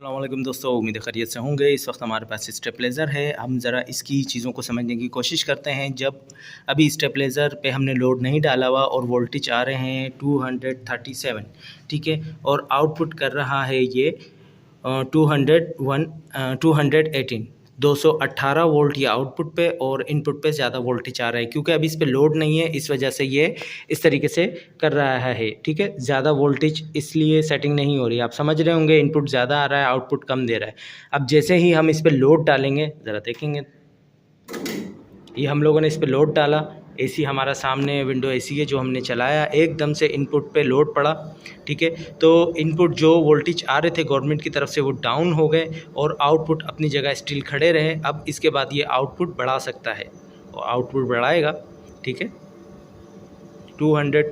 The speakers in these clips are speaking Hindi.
अस्सलामुअलैकुम दोस्तों, उम्मीद है खैरियत से होंगे। इस वक्त हमारे पास स्टेबलाइज़र है। हम ज़रा इसकी चीज़ों को समझने की कोशिश करते हैं। जब अभी स्टेबलाइज़र पे हमने लोड नहीं डाला हुआ और वोल्टेज आ रहे हैं 237, ठीक है, और आउटपुट कर रहा है ये 218 218 वोल्ट ये आउटपुट पे और इनपुट पे ज़्यादा वोल्टेज आ रहा है, क्योंकि अभी इस पे लोड नहीं है, इस वजह से ये इस तरीके से कर रहा है। ठीक है, ज़्यादा वोल्टेज इसलिए सेटिंग नहीं हो रही। आप समझ रहे होंगे, इनपुट ज़्यादा आ रहा है, आउटपुट कम दे रहा है। अब जैसे ही हम इस पे लोड डालेंगे, ज़रा देखेंगे, ये हम लोगों ने इस पे लोड डाला। एसी हमारा सामने विंडो एसी है जो हमने चलाया, एकदम से इनपुट पे लोड पड़ा। ठीक है, तो इनपुट जो वोल्टेज आ रहे थे गवर्नमेंट की तरफ से वो डाउन हो गए और आउटपुट अपनी जगह स्टिल खड़े रहे। अब इसके बाद ये आउटपुट बढ़ा सकता है और आउटपुट बढ़ाएगा। ठीक है, 200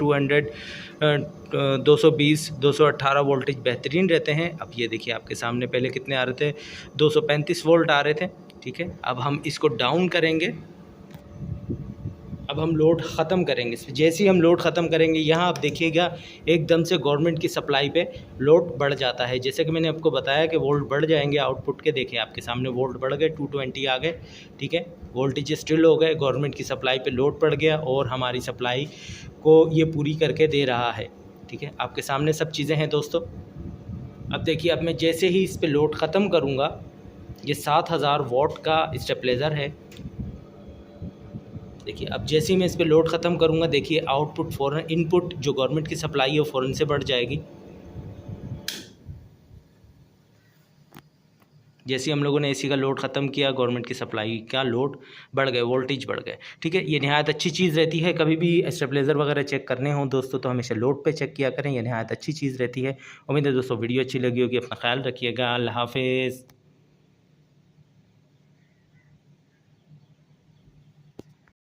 220 218 वोल्टेज बेहतरीन रहते हैं। अब ये देखिए आपके सामने पहले कितने आ रहे थे, 235 वोल्ट आ रहे थे। ठीक है, अब हम इसको डाउन करेंगे। अब हम लोड ख़त्म करेंगे। जैसे ही हम लोड ख़त्म करेंगे, यहाँ आप देखिएगा एकदम से गवर्नमेंट की सप्लाई पे लोड बढ़ जाता है। जैसे कि मैंने आपको बताया कि वोल्ट बढ़ जाएंगे आउटपुट के। देखिए आपके सामने वोल्ट बढ़ गए, 220 आ गए। ठीक है, वोल्टेज स्टिल हो गए, गवर्नमेंट की सप्लाई पे लोड पड़ गया और हमारी सप्लाई को ये पूरी करके दे रहा है। ठीक है, आपके सामने सब चीज़ें हैं दोस्तों। अब देखिए, अब मैं जैसे ही इस पर लोड ख़त्म करूँगा, ये 7000 वाट का स्टेबलाइज़र है। देखिए, अब जैसे ही मैं इस पे लोड ख़त्म करूँगा, देखिए आउटपुट फ़ौरन, इनपुट जो गवर्नमेंट की सप्लाई है वो फ़ौरन से बढ़ जाएगी। जैसे ही हम लोगों ने एसी का लोड ख़त्म किया, गवर्नमेंट की सप्लाई का लोड बढ़ गए, वोल्टेज बढ़ गए। ठीक है, ये नहायत अच्छी चीज़ रहती है। कभी भी स्टेबलाइज़र वगैरह चेक करने हों दोस्तों तो हमेशा लोड पे चेक किया करें, ये नहायत अच्छी चीज़ रहती है। उम्मीद है दोस्तों वीडियो अच्छी लगी होगी। अपना ख्याल रखिएगा। अल्लाह हाफ़िज़।